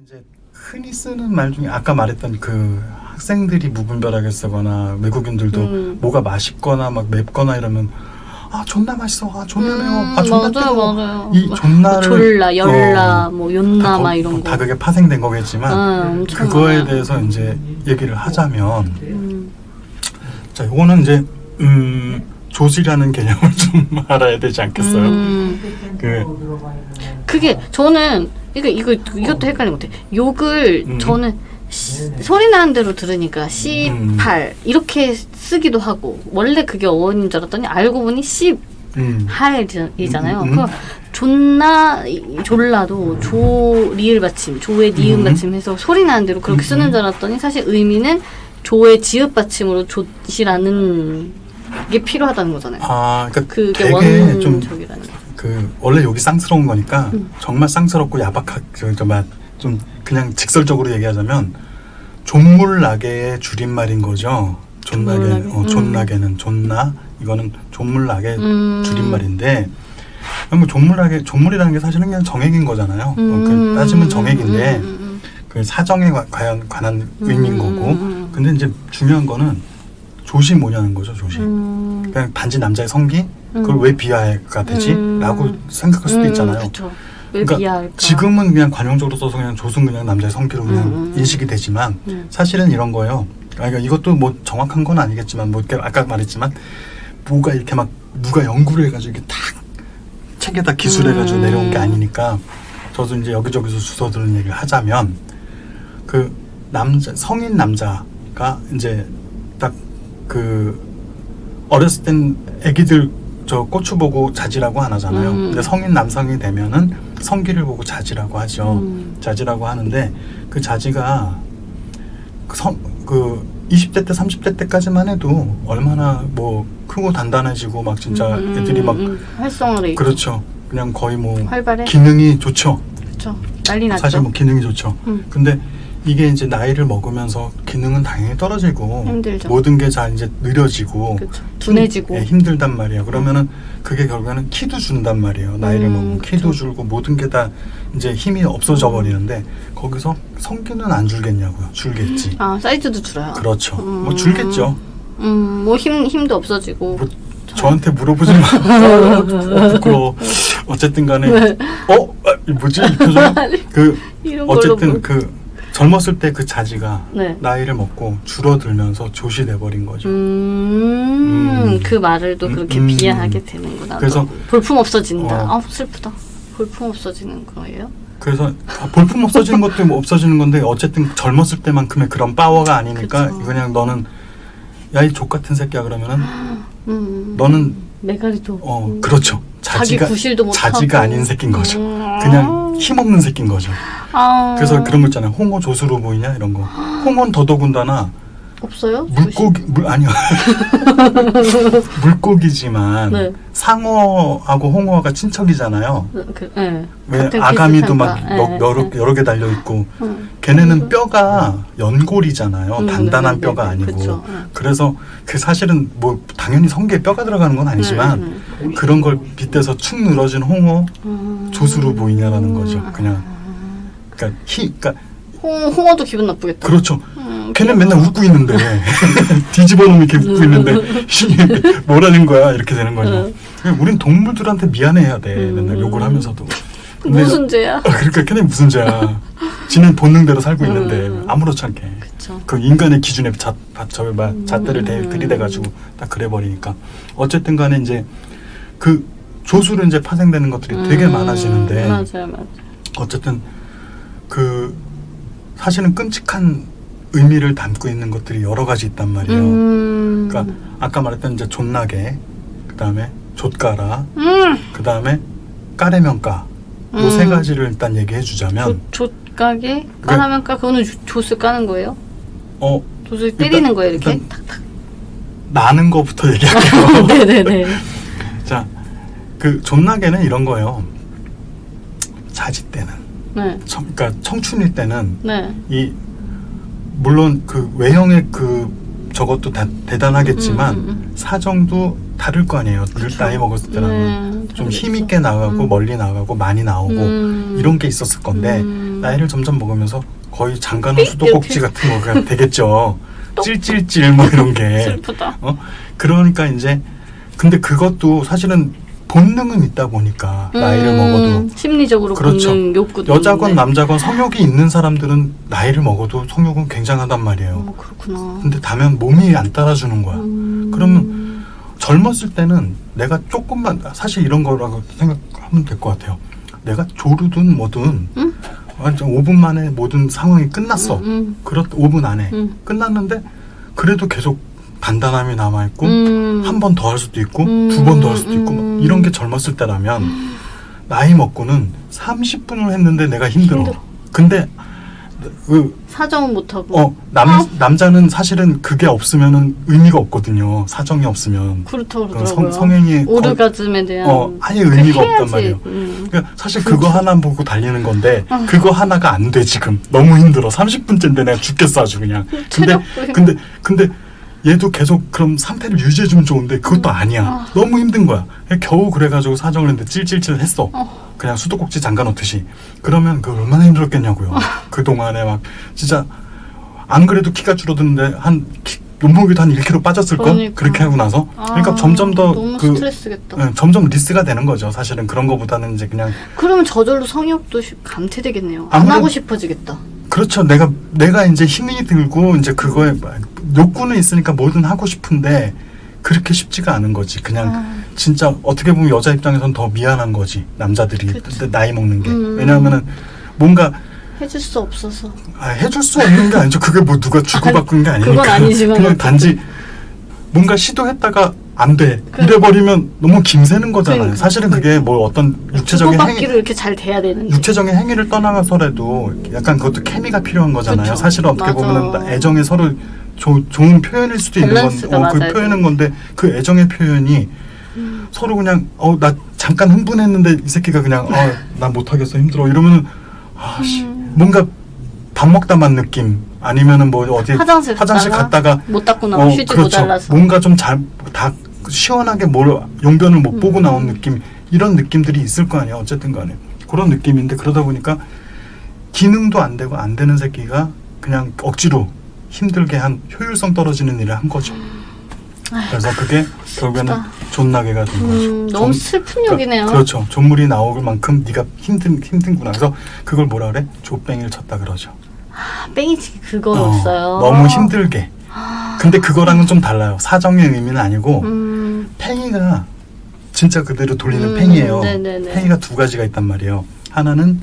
이제 흔히 쓰는 말 중에 아까 말했던 그 학생들이 무분별하게 쓰거나 외국인들도 뭐가 맛있거나 막 맵거나 이러면 아 존나 맛있어, 아 존나 매워, 아 존나 뜨거워. 맞아요. 이 존나를 졸라, 열나, 뭐 욕나 막 이런 거. 다 그게 파생된 거겠지만 그거에 대해서 이제 얘기를 하자면 자 요거는 이제 조시라는 개념을 좀 알아야 되지 않겠어요? 그게 저는 이것도 헷갈린 것 같아요. 욕을 저는 소리 나는 대로 들으니까 C8 이렇게 쓰기도 하고 원래 그게 어원인 줄 알았더니 알고 보니 C8이잖아요. 그 존나 졸라도 조 리을 받침, 조의 니은 받침 해서 소리 나는 대로 그렇게 쓰는 줄 알았더니 사실 의미는 조의 지읒 받침으로 조시라는 게 필요하다는 거잖아요. 아, 그러니까 그게 되게 좀 원적이라는 거. 원래 욕이 쌍스러운 거니까 정말 쌍스럽고 야박하게 좀 그냥 직설적으로 얘기하자면 존물나게의 줄임말인 거죠. 존나게는 존나, 이거는 존물나게 줄임말인데 뭐 존물이라는 게 사실은 그냥 정액인 거잖아요. 따지면 정액인데 그 사정에 관한 의미인 거고. 근데 이제 중요한 거는 조시 뭐냐는 거죠. 조시. 그냥 단지 남자의 성기 그걸 왜 비하가 되지? 라고 생각할 수도 있잖아요. 그쵸. 왜 그러니까 비하할까? 지금은 그냥 관용적으로 써서 그냥 조는 그냥 남자의 성기로 그냥 인식이 되지만 사실은 이런 거예요. 그러니까 이것도 뭐 정확한 건 아니겠지만 뭐 아까 말했지만 뭐가 이렇게 막 누가 연구를 해가지고 이렇게 탁 책에다 기술해가지고 내려온 게 아니니까 저도 이제 여기저기서 주워 들은 얘기를 하자면 그 성인 남자가 이제 딱 그 어렸을 땐 애기들 저 고추 보고 자지라고 안 하잖아요. 근데 성인 남성이 되면은 성기를 보고 자지라고 하죠. 자지라고 하는데 그 자지가 그 20대 때 30대 때까지만 해도 얼마나 뭐 크고 단단해지고 막 진짜 애들이 막 활성화를 그렇죠. 그냥 거의 뭐 활발해? 기능이 좋죠. 그렇죠. 난리 났죠. 사실 뭐 기능이 좋죠. 근데 이게 이제 나이를 먹으면서 기능은 당연히 떨어지고 힘들죠. 모든 게 다 이제 느려지고 그렇죠. 둔해지고 힘들단 말이에요. 그러면은 그게 결국에는 키도 준단 말이에요. 나이를 먹으면 키도 줄고 모든 게 다 이제 힘이 없어져 버리는데 거기서 성기는 안 줄겠냐고요. 줄겠지. 아 사이즈도 줄어요. 그렇죠. 뭐 줄겠죠. 뭐 힘도 없어지고. 뭐 저한테 물어보지 마. 부끄러워. 어쨌든 간에 뭐지 이 표정? 어쨌든 젊었을 때 그 자지가 나이를 먹고 줄어들면서 조시돼 버린 거죠. 그 말을 또 그렇게 비하하게 되는구나. 그래서 볼품 없어진다. 슬프다. 볼품 없어지는 거예요? 그래서 볼품 없어지는 것도 뭐 없어지는 건데 어쨌든 젊었을 때만큼의 그런 파워가 아니니까 그쵸. 그냥 너는 야 이 족 같은 새끼야 그러면은 너는 메가리도 그렇죠. 자지가 아닌 새끼인 거죠. 그냥 힘없는 새끼인 거죠. 그래서 그런 거 있잖아요. 홍어 조수로 보이냐 이런 거. 홍어는 더더군다나 없어요? 아니요. 물고기지만 상어하고 홍어가 친척이잖아요. 왜 아가미도 막 여러 개 달려 있고 걔네는 뼈가 연골이잖아요. 단단한 뼈가 아니고. 그래서 그 사실은 뭐 당연히 성게에 뼈가 들어가는 건 아니지만 그런 걸 빗대서 축 늘어진 홍어 조수로 보이냐라는 거죠. 그러니까 홍어도 기분 나쁘겠다. 그렇죠. 걔는 맨날 웃고 있는데 뒤집어 놓으면 이렇게 웃고 있는데 뭐라는 거야 이렇게 되는 거죠. 우린 동물들한테 미안해야 돼. 맨날 욕을 하면서도. 무슨 죄야? 그러니까 걔네 무슨 죄야. 지는 본능대로 살고 있는데 아무렇지 않게. 그쵸. 그 인간의 기준에 잣대를 들이대가지고 딱 그래버리니까. 어쨌든 간에 이제 그 조수로 이제 파생되는 것들이 되게 많아지는데. 맞아요. 어쨌든 사실은 끔찍한 의미를 담고 있는 것들이 여러 가지 있단 말이에요. 그러니까 아까 말했던 이제 존나게, 그 다음에 좆가라, 그 다음에 까레면까, 요 세 가지를 일단 얘기해 주자면 좆가게, 까라면까, 그거는 좆을 까는 거예요? 좆을 때리는 거예요, 이렇게? 탁탁. 나는 거부터 얘기할게요. 네네네. 자, 존나게는 이런 거예요. 자지 때는. 그러니까 청춘일 때는 물론 그 외형의 저것도 대단하겠지만 사정도 다를 거 아니에요. 그쵸. 나이 먹었을 때랑은 좀 다르겠죠. 힘있게 나가고 멀리 나가고 많이 나오고 이런 게 있었을 건데 나이를 점점 먹으면서 거의 장가는 수도꼭지 같은 거가 되겠죠. 찔찔찔 뭐 이런 게 슬프다. 그러니까 이제 근데 그것도 사실은 본능은 있다 보니까 나이를 먹어도 심리적으로 그렇죠. 본능 욕구도 여자건 있는데. 남자건 성욕이 있는 사람들은 나이를 먹어도 성욕은 굉장하단 말이에요. 그렇구나. 근데 다만 몸이 안 따라주는 거야. 그러면 젊었을 때는 내가 조금만 사실 이런 거라고 생각하면 될 것 같아요. 내가 조르든 뭐든 완전 5분 만에 모든 상황이 끝났어. 5분 안에 끝났는데 그래도 계속 단단함이 남아있고 한 번 더 할 수도 있고 2번 더 할 수도 있고 막 이런 게 젊었을 때라면 나이 먹고는 30분을 했는데 내가 힘들어. 근데 사정은 못하고 남자는 사실은 그게 없으면은 의미가 없거든요. 사정이 없으면 그렇다고 그러더라고요. 성행이 오르가즘에 대한 아예 의미가 해야지. 없단 말이에요. 그러니까 사실 그거 하나 보고 달리는 건데 그거 하나가 안 돼 지금. 너무 힘들어. 30분째인데 내가 죽겠어 아주 그냥. 근데 얘도 계속 그럼 상태를 유지해주면 좋은데 그것도 아니야. 너무 힘든 거야. 겨우 그래가지고 사정을 했는데 찔찔찔 했어. 그냥 수도꼭지 잠가 놓듯이. 그러면 그 얼마나 힘들었겠냐고요. 그동안에 막 진짜 안 그래도 키가 줄어드는데 몸무게도 한 1kg 빠졌을걸? 그러니까. 그렇게 하고 나서. 그러니까 점점 더 너무 스트레스겠다. 점점 리스가 되는 거죠. 사실은 그런 거보다는 이제 그냥 그러면 저절로 성욕도 감퇴되겠네요. 안 아무래도- 하고 싶어지겠다. 그렇죠. 내가 이제 힘이 들고 이제 그거에 욕구는 있으니까 뭐든 하고 싶은데 그렇게 쉽지가 않은 거지. 그냥 진짜 어떻게 보면 여자 입장에선 더 미안한 거지. 남자들이 그치. 나이 먹는 게. 왜냐하면은 뭔가 해줄 수 없어서. 해줄 수 없는 게 아니죠. 그게 뭐 누가 주고받은 게 아니니까. 그건 아니지만 그냥 어쨌든. 단지 뭔가 시도했다가 안 돼. 이래버리면 너무 김새는 거잖아요. 그러니까. 사실은 그게 뭐 어떤 육체적인 주고받기로 이렇게 잘 돼야 되는데. 육체적인 행위를 떠나서라도 약간 그것도 케미가 필요한 거잖아요. 그쵸. 사실은 어떻게 맞아. 보면 애정의 서로 좋은 표현일 수도 있는 밸런스가 건, 그 맞아야 표현인 건데 그 애정의 표현이 서로 그냥 나 잠깐 흥분했는데 이 새끼가 그냥 나 못하겠어 힘들어 이러면은 뭔가 밥 먹다만 느낌 아니면은 뭐 어디 화장실 갔다가 못 닦고 나면 휴지 그렇죠. 모자라서. 뭔가 좀 다 시원하게 용변을 못 보고 나온 느낌 이런 느낌들이 있을 거 아니야 어쨌든 간에 그런 느낌인데 그러다 보니까 기능도 안 되고 안 되는 새끼가 그냥 억지로 힘들게 한 효율성 떨어지는 일을 한 거죠. 그래서 그게 결국에는 존나게가 된 거죠. 너무 슬픈 얘기네요. 그렇죠. 존물이 나올 만큼 네가 힘든구나. 그래서 그걸 뭐라 그래? 조뱅이를 쳤다 그러죠. 뺑이치기 그거였어요. 너무 힘들게. 근데 그거랑은 좀 달라요. 사정의 의미는 아니고 팽이가 진짜 그대로 돌리는 팽이에요. 네네네. 팽이가 두 가지가 있단 말이에요. 하나는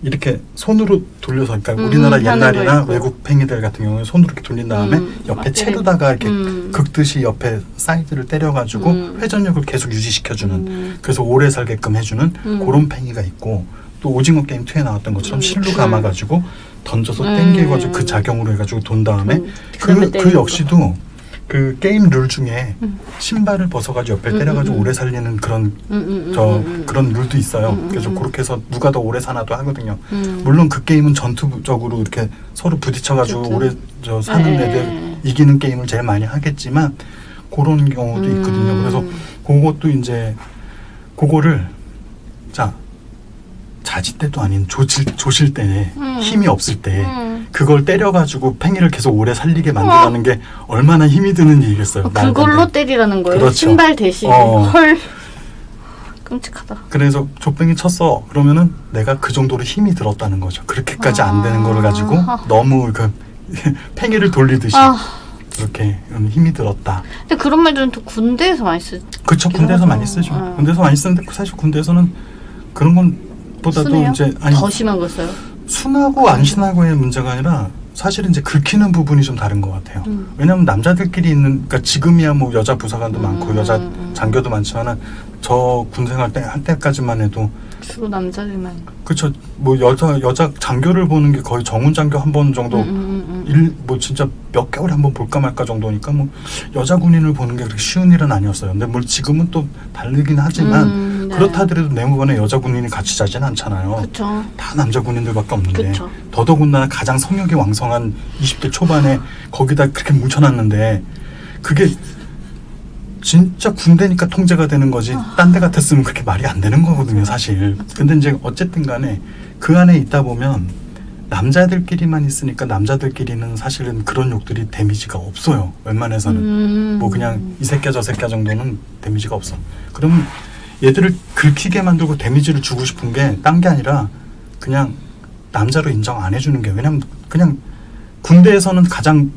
이렇게 손으로 돌려서 그러니까 우리나라 하는 옛날이나 거 있고. 외국 팽이들 같은 경우는 손으로 이렇게 돌린 다음에 옆에 맞아요. 채로다가 이렇게 긁듯이 옆에 사이드를 때려가지고 회전력을 계속 유지시켜주는 그래서 오래 살게끔 해주는 그런 팽이가 있고 또 오징어 게임 2에 나왔던 것처럼 실로 감아가지고 던져서 땡겨가지고 그 작용으로 해가지고 돈 다음에 그다음에 그 때리는 역시도 그 게임 룰 중에 신발을 벗어가지고 옆에 때려가지고 오래 살리는 그런 그런 룰도 있어요. 그래서 그렇게 해서 누가 더 오래 사나도 하거든요. 물론 그 게임은 전투적으로 이렇게 서로 부딪혀가지고 그렇죠. 오래 사는 애들 이기는 게임을 제일 많이 하겠지만 그런 경우도 있거든요. 그래서 그것도 이제 그거를 자지 때도 아닌 조실 때 힘이 없을 때 그걸 때려가지고 팽이를 계속 오래 살리게 만들라는 게 얼마나 힘이 드는 일이겠어요. 그걸로 때리라는 거예요. 그렇죠. 신발 대신. 헐. 끔찍하다. 그래서 족뱅이 쳤어. 그러면은 내가 그 정도로 힘이 들었다는 거죠. 그렇게까지 안 되는 거를 가지고 너무 그 팽이를 돌리듯이 그렇게 힘이 들었다. 근데 그런 말들은 또 군대에서 많이 쓰죠. 그렇죠. 군대에서 많이 쓰죠. 군대에서 많이 쓰는데 사실 군대에서는 그런 건 보다도 순해요? 이제 더 심한 걸 써요? 순하고 안 순하고의 문제가 아니라 사실은 이제 긁히는 부분이 좀 다른 것 같아요. 왜냐하면 남자들끼리 있는 그러니까 지금이야 뭐 여자 부사관도 많고 여자 장교도 많지만은 저 군생활 할 때까지만 해도 주로 남자들만. 그렇죠. 뭐 여자 장교를 보는 게 거의 정훈 장교 한 번 정도 뭐 진짜 몇 개월에 한 번 볼까 말까 정도니까 뭐 여자 군인을 보는 게 그렇게 쉬운 일은 아니었어요. 근데 뭐 지금은 또 다르긴 하지만 네. 그렇다 하더라도 내무반에 여자 군인이 같이 자진 않잖아요. 그렇죠. 다 남자 군인들밖에 없는데 그쵸. 더더군다나 가장 성욕이 왕성한 20대 초반에 거기다 그렇게 뭉쳐놨는데 그게 진짜 군대니까 통제가 되는 거지 딴 데 같았으면 그렇게 말이 안 되는 거거든요 사실. 근데 이제 어쨌든 간에 그 안에 있다 보면 남자들끼리만 있으니까 남자들끼리는 사실은 그런 욕들이 데미지가 없어요. 웬만해서는 뭐 그냥 이 새끼야 저 새끼야 정도는 데미지가 없어. 그러면 얘들을 긁히게 만들고 데미지를 주고 싶은 게 딴 게 아니라 그냥 남자로 인정 안 해주는 게, 왜냐면 그냥 군대에서는 가장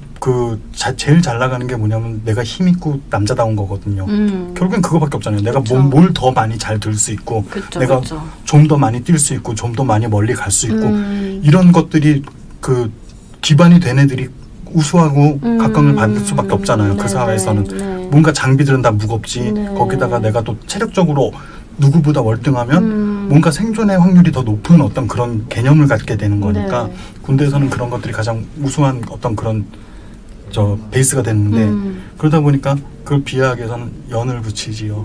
제일 잘 나가는 게 뭐냐면 내가 힘 있고 남자다운 거거든요. 결국엔 그거밖에 없잖아요. 내가 뭘 더 많이 잘 들 수 있고, 그쵸, 내가 그쵸. 좀 더 많이 뛸 수 있고, 좀 더 많이 멀리 갈 수 있고, 이런 것들이 기반이 된 애들이 우수하고 각광을 받을 수밖에 없잖아요. 그 사회에서는. 네. 뭔가 장비들은 다 무겁지. 네. 거기다가 내가 또 체력적으로 누구보다 월등하면 뭔가 생존의 확률이 더 높은 어떤 그런 개념을 갖게 되는 거니까 네. 군대에서는 그런 것들이 가장 우수한 어떤 그런 베이스가 됐는데, 그러다 보니까 그걸 비하하기 위해서는 연을 붙이지요.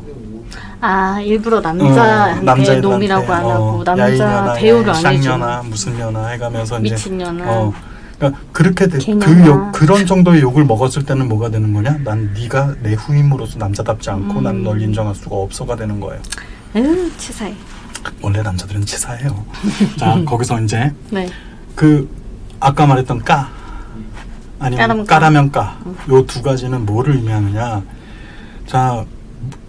아, 일부러 남자한테 남자애들한테, 놈이라고 안 하고 남자 야이년아, 대우를 안 해주는. 쌍년아, 무슨 년아 해가면서 이제 미친년아. 그러니까 그렇게 개년아. 그런 정도의 욕을 먹었을 때는 뭐가 되는 거냐? 난 네가 내 후임으로서 남자답지 않고 난 널 인정할 수가 없어가 되는 거예요. 에휴, 치사해. 원래 남자들은 치사해요. 자, 거기서 이제 네. 아까 말했던 아니면 까라면 요 두 가지는 뭐를 의미하느냐? 자,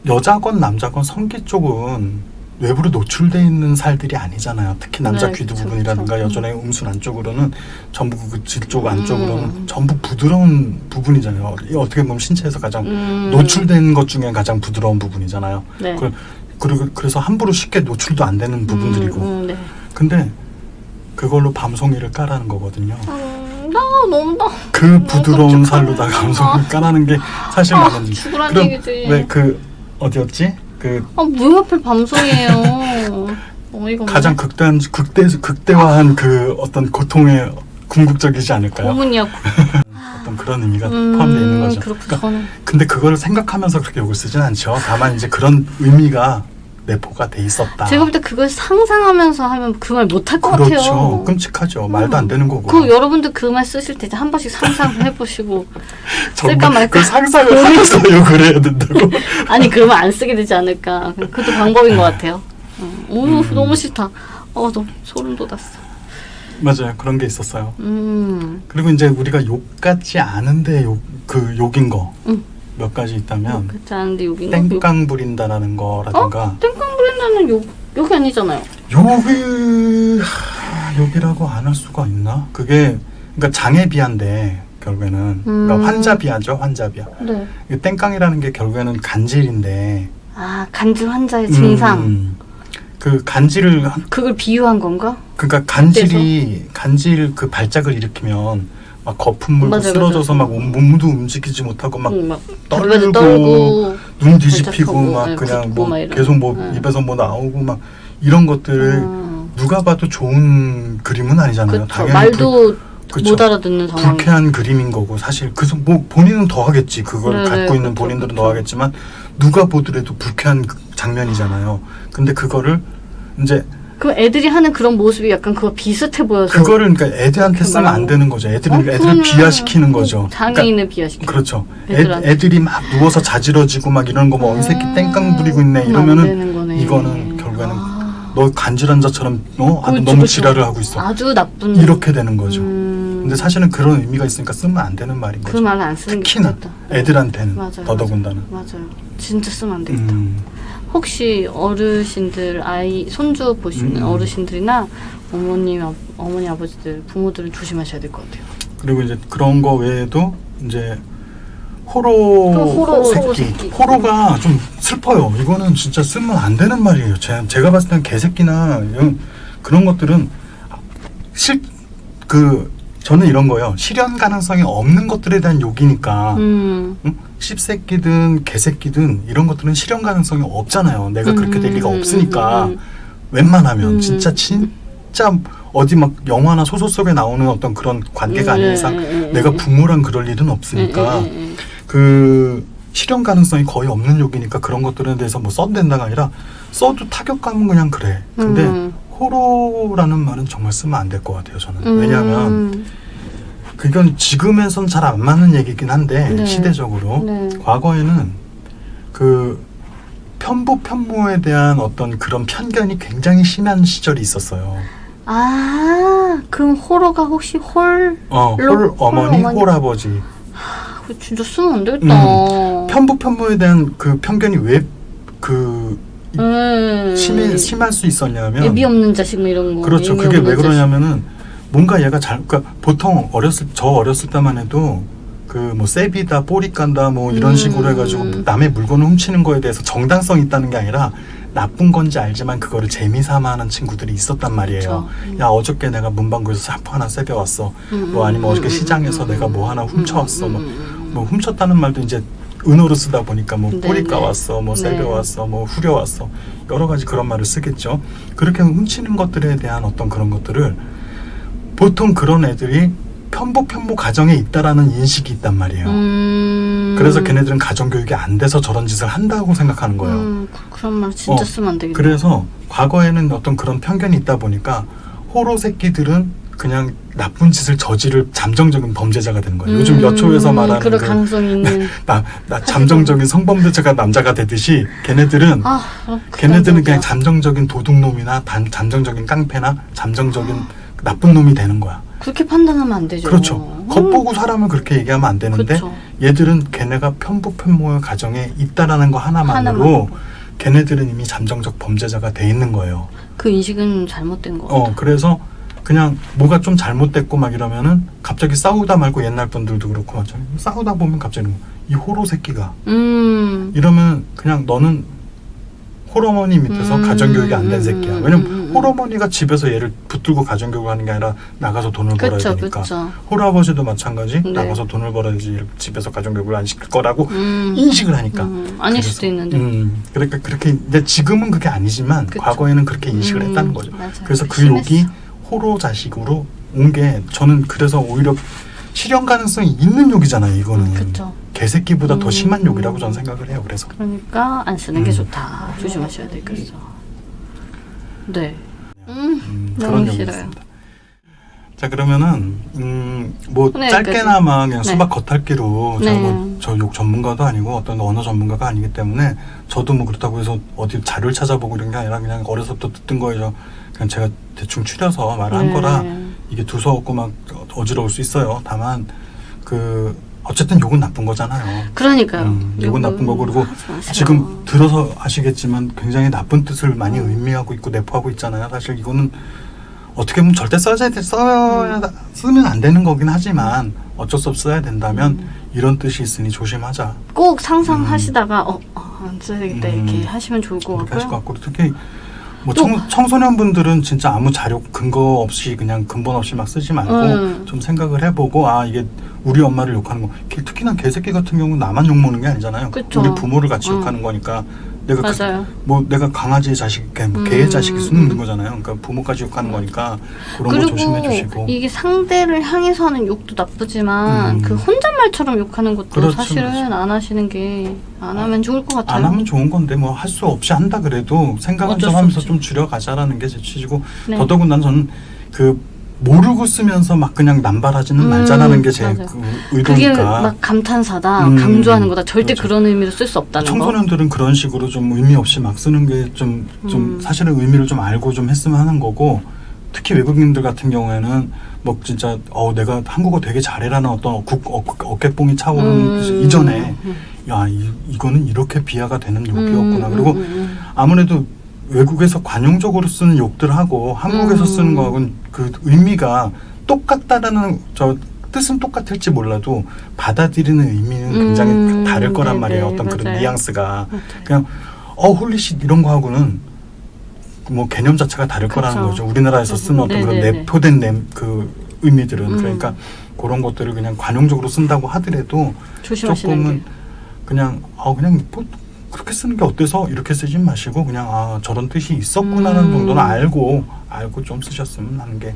여자건 남자건 성기 쪽은 외부로 노출되어 있는 살들이 아니잖아요. 특히 남자 네, 귀두 그쵸, 부분이라든가 그쵸. 여전의 음순 안쪽으로는 전부 질 쪽 안쪽으로는 전부 부드러운 부분이잖아요. 이 어떻게 보면 신체에서 가장 노출된 것 중에 가장 부드러운 부분이잖아요. 네. 그래서 함부로 쉽게 노출도 안 되는 부분들이고. 네. 근데 그걸로 밤송이를 까라는 거거든요. 너무 그 부드러운 살로다가 밤송이를 까라는 게 사실 맞는지. 죽으란 그럼 얘기지. 왜 어디였지? 왜 하필 밤송이에요? 어이가 없네. 가장 극대화한 그 어떤 고통의 궁극적이지 않을까요? 고문이야. 어떤 그런 의미가 포함되어 있는 거죠. 그렇구나. 근데 그걸 생각하면서 그렇게 욕을 쓰진 않죠. 다만 이제 그런 의미가 내포가 돼 있었다. 제가 볼 때 그걸 상상하면서 하면 그 말 못할 것 그렇죠. 같아요. 끔찍하죠. 말도 안 되는 거고. 그 여러분들 그 말 쓰실 때 한 번씩 상상을 해보시고 쓸까 말까. 그 상상을 하면서 욕을 해야 된다고. 아니 그러면 안 쓰게 되지 않을까. 그것도 방법인 것 같아요. 너무 싫다. 너무 소름 돋았어. 맞아요. 그런 게 있었어요. 그리고 이제 우리가 욕 같지 않은데 욕인 거 몇 가지 있다면 그렇지 않은데 욕인 거. 땡깡 부린다라는 거라든가. 땡깡 부린다는 욕이 아니잖아요. 욕이라고 안 할 수가 있나? 그게 그러니까 장애 비하인데 결국에는 그러니까 환자 비하죠. 환자 비하. 네. 이 땡깡이라는 게 결국에는 간질인데. 간질 환자의 증상. 그 간질을 그걸 비유한 건가? 그러니까 간질 그 발작을 일으키면 막 거품 물고 맞아, 쓰러져서 맞아. 막 몸도 움직이지 못하고 막 떨고 눈 뒤집히고 발작하고, 막 네, 그냥 붓고 뭐 막 이런. 계속 뭐 네. 입에서 뭐 나오고 막 이런 것들을 누가 봐도 좋은 그림은 아니잖아요. 그쵸. 말도 못 알아듣는 상황. 불쾌한 그림인 거고 사실 그래서 뭐 본인은 더 하겠지. 그걸 갖고 있는 본인들은 더 하겠지만 누가 보더라도 불쾌한 장면이잖아요. 근데 그거를 이제 그 애들이 하는 그런 모습이 약간 그거 비슷해 보여서 그거를 그러니까 애들한테 쓰면 안 되는 거죠. 애들을 비하시키는 거죠. 장애인을 비하시키는. 그렇죠. 애들한테. 애들이 막 누워서 자지러지고 막 이런 거 뭐 이 새끼 땡깡 부리고 있네 이러면은 이거는 결국에는 너 간질환 자처럼 너무 지랄을 하고 있어. 아주 나쁜. 이렇게 되는 거죠. 근데 사실은 그런 의미가 있으니까 쓰면 안 되는 말인 거죠. 그 말을 안 쓰는 게 특히나 좋겠다. 애들한테는 맞아요, 더더군다나. 맞아요. 진짜 쓰면 안 되겠다. 혹시 어르신들 손주 보시는 어르신들이나 어머니 아버지들 부모들은 조심하셔야 될 것 같아요. 그리고 이제 그런 거 외에도 이제 호로 새끼. 호로가 좀 슬퍼요. 이거는 진짜 쓰면 안 되는 말이에요. 제가 봤을 땐 개새끼나 그런 것들은 저는 이런 거예요. 실현 가능성이 없는 것들에 대한 욕이니까. 씹새끼든 개새끼든 이런 것들은 실현 가능성이 없잖아요. 내가 그렇게 될 리가 없으니까. 웬만하면 진짜 어디 막 영화나 소설 속에 나오는 어떤 그런 관계가 아닌 이상 내가 부모랑 그럴 일은 없으니까 그 실현 가능성이 거의 없는 욕이니까 그런 것들에 대해서 뭐 써도 된다가 아니라 써도 타격감은 그냥 그래. 근데 호로라는 말은 정말 쓰면 안 될 것 같아요. 저는. 왜냐하면 그건 지금에선 잘 안 맞는 얘기긴 한데 시대적으로 과거에는 그 편부 편모에 대한 어떤 그런 편견이 굉장히 심한 시절이 있었어요. 그럼 호러가 혹시 홀 어머니, 홀아버지. 진짜 쓰면 안 되겠다. 편부 편모에 대한 그 편견이 왜 심할 수 있었냐면 애비 없는 자식 뭐 이런 거. 그렇죠. 그게 왜 그러냐면은 뭔가 얘가 그러니까 보통 저 어렸을 때만 해도 그 뭐 세비다, 꼬리 깐다 뭐 이런 식으로 해가지고 남의 물건을 훔치는 거에 대해서 정당성이 있다는 게 아니라 나쁜 건지 알지만 그거를 재미삼아 하는 친구들이 있었단 말이에요. 야, 어저께 내가 문방구에서 샤프 하나 세벼왔어. 뭐 아니면 어저께 시장에서 내가 뭐 하나 훔쳐왔어. 뭐 훔쳤다는 말도 이제 은어로 쓰다 보니까 뭐 꼬리 까왔어, 뭐 세벼왔어, 뭐 후려왔어. 여러 가지 그런 말을 쓰겠죠. 그렇게 훔치는 것들에 대한 어떤 그런 것들을 보통 그런 애들이 편모 가정에 있다라는 인식이 있단 말이에요. 그래서 걔네들은 가정교육이 안 돼서 저런 짓을 한다고 생각하는 거예요. 그런 말 진짜 쓰면 안 되겠네. 그래서 과거에는 어떤 그런 편견이 있다 보니까 호로 새끼들은 그냥 나쁜 짓을 저지를 잠정적인 범죄자가 되는 거예요. 요즘 여초에서 말하는 그런 가능성이 있는 나 잠정적인 성범죄자가 남자가 되듯이 걔네들은 그냥 잠정적인 도둑놈이나 잠정적인 깡패나 잠정적인 나쁜 놈이 되는 거야. 그렇게 판단하면 안 되죠. 그렇죠. 겉보고 사람을 그렇게 얘기하면 안 되는데 그렇죠. 얘들은 걔네가 편부 편모의 가정에 있다라는 거 하나만으로 걔네들은 이미 잠정적 범죄자가 돼 있는 거예요. 그 인식은 잘못된 거 같아요. 그래서 그냥 뭐가 좀 잘못됐고 막 이러면은 갑자기 싸우다 말고 옛날 분들도 그렇고 맞죠. 싸우다 보면 갑자기 이 호로 새끼가 이러면 그냥 너는 홀어머니 밑에서 가정교육이 안 된 새끼야. 왜냐면 홀어머니가 집에서 얘를 붙들고 가정교육을 하는 게 아니라 나가서 돈을 벌어야 되니까. 홀아버지도 마찬가지. 나가서 돈을 벌어야지 집에서 가정교육을 안 시킬 거라고 인식을 하니까. 아닐 수도 있는데. 그러니까 그렇게 근데 지금은 그게 아니지만 과거에는 그렇게 인식을 했다는 거죠. 맞아요. 그래서 그 욕이 호로 자식으로 온 게 저는 그래서 오히려 실현 가능성이 있는 욕이잖아요. 이거는. 그쵸. 개새끼보다 더 심한 욕이라고 저는 생각을 해요. 그래서. 그러니까 안 쓰는 게 좋다. 조심하셔야 되겠어. 네. 너무 싫어요. 있습니다. 자, 그러면은 뭐 네, 짧게나마 그냥 네. 수박 겉핥기로 저 욕 전문가도 아니고 어떤 언어 전문가가 아니기 때문에 저도 뭐 그렇다고 해서 어디 자료를 찾아보고 이런 게 아니라 그냥 어려서부터 듣던 거예요. 그냥 제가 대충 추려서 말을 한 거라 이게 두서없고 막 어지러울 수 있어요. 다만 어쨌든 욕은 나쁜 거잖아요. 그러니까요. 욕은 나쁜 거고 그리고 지금 들어서 아시겠지만 굉장히 나쁜 뜻을 많이 의미하고 있고 내포하고 있잖아요. 사실 이거는 어떻게 보면 절대 쓰면 안 되는 거긴 하지만 어쩔 수 없이 써야 된다면 이런 뜻이 있으니 조심하자. 꼭 상상하시다가 안 써야 되겠다 이렇게 하시면 좋을 것 하실 것 같고요. 같고 특히 뭐 청소년분들은 진짜 아무 자료 근거 없이 그냥 근본 없이 막 쓰지 말고 좀 생각을 해보고 이게 우리 엄마를 욕하는 거 특히나 개새끼 같은 경우는 나만 욕먹는 게 아니잖아요. 그쵸. 우리 부모를 같이 욕하는 거니까 내가 맞아요. 내가 강아지의 자식, 개의 자식이 쓰는 거잖아요. 그러니까 부모까지 욕하는 거니까 그런 거 조심해 주시고. 이게 상대를 향해서 하는 욕도 나쁘지만 그 혼잣말처럼 욕하는 것도 그렇죠, 사실은 그렇죠. 안 하시는 게 안 하면 좋을 것 같아요. 안 하면 좋은 건데 뭐 할 수 없이 한다 그래도 생각은 좀 하면서 좀 줄여가자라는 게 제 취지고 더더군다나 저는 모르고 쓰면서 막 그냥 남발하지는 말자라는 게 제 의도니까. 그게 막 감탄사다, 강조하는 거다. 절대 그렇죠. 그런 의미로 쓸 수 없다는 거. 청소년들은 그런 식으로 좀 의미 없이 막 쓰는 게 좀 사실은 의미를 좀 알고 좀 했으면 하는 거고 특히 외국인들 같은 경우에는 뭐 진짜 내가 한국어 되게 잘해라는 어떤 어깨뽕이 차오르는 이전에 야 이거는 이렇게 비하가 되는 욕이었구나. 그리고 아무래도 외국에서 관용적으로 쓰는 욕들하고 한국에서 쓰는 거하고는 그 의미가 똑같다라는 뜻은 똑같을지 몰라도 받아들이는 의미는 굉장히 다를 거란 말이에요. 어떤 맞아요. 그런 뉘앙스가 그냥 홀리쉿 이런 거하고는 뭐 개념 자체가 다를 거라는 거죠. 우리나라에서 쓰는 어떤 그런 내포된 그 의미들은 그러니까 그런 것들을 그냥 관용적으로 쓴다고 하더라도 조금은 그냥 뭐 그렇게 쓰는 게 어때서 이렇게 쓰지 마시고 그냥 저런 뜻이 있었구나라는 정도는 알고 좀 쓰셨으면 하는 게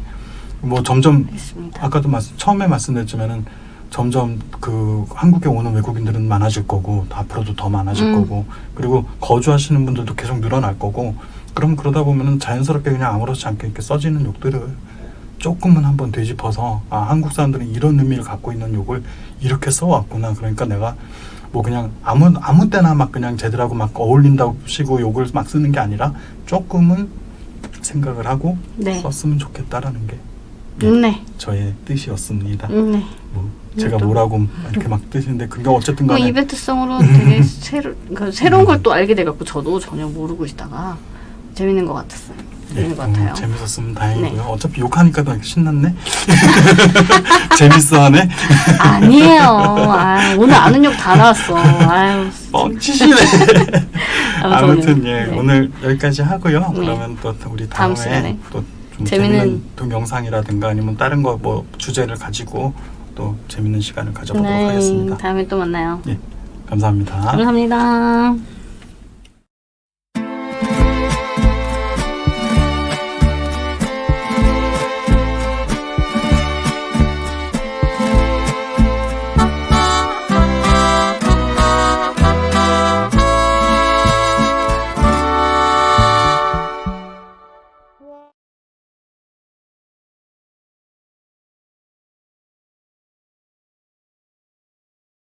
뭐 점점 알겠습니다. 아까도 처음에 말씀드렸지만은 점점 그 한국에 오는 외국인들은 많아질 거고 앞으로도 더 많아질 거고 그리고 거주하시는 분들도 계속 늘어날 거고 그럼 그러다 보면은 자연스럽게 그냥 아무렇지 않게 이렇게 써지는 욕들을 조금은 한번 되짚어서 한국 사람들은 이런 의미를 갖고 있는 욕을 이렇게 써왔구나. 그러니까 내가 뭐 그냥 아무 때나 막 그냥 쟤들하고 막 어울린다고 치고 욕을 막 쓰는 게 아니라 조금은 생각을 하고 네. 썼으면 좋겠다라는 게 네. 저의 뜻이었습니다. 네. 뭐 제가 또. 뭐라고 이렇게 막 뜻인데 그게 어쨌든 뭐 간에 이벤트성으로 되게 새로운 걸 또 알게 돼갖고 저도 전혀 모르고 있다가 재밌는 것 같았어요. 재밌는 것 같아요. 재밌었으면 다행이고요. 네. 어차피 욕하니까 더 신났네. 재밌어하네. 아니에요. 아, 오늘 아는 욕 다 나왔어. 아유. 뻥치시네. 아무튼 예, 네. 오늘 여기까지 하고요. 네. 그러면 또 우리 다음 다음에 시간에 또 좀 재밌는- 재밌는 동영상이라든가 아니면 다른 거 뭐 주제를 가지고 또 재밌는 시간을 가져보도록 하겠습니다. 다음에 또 만나요. 예, 감사합니다. 감사합니다.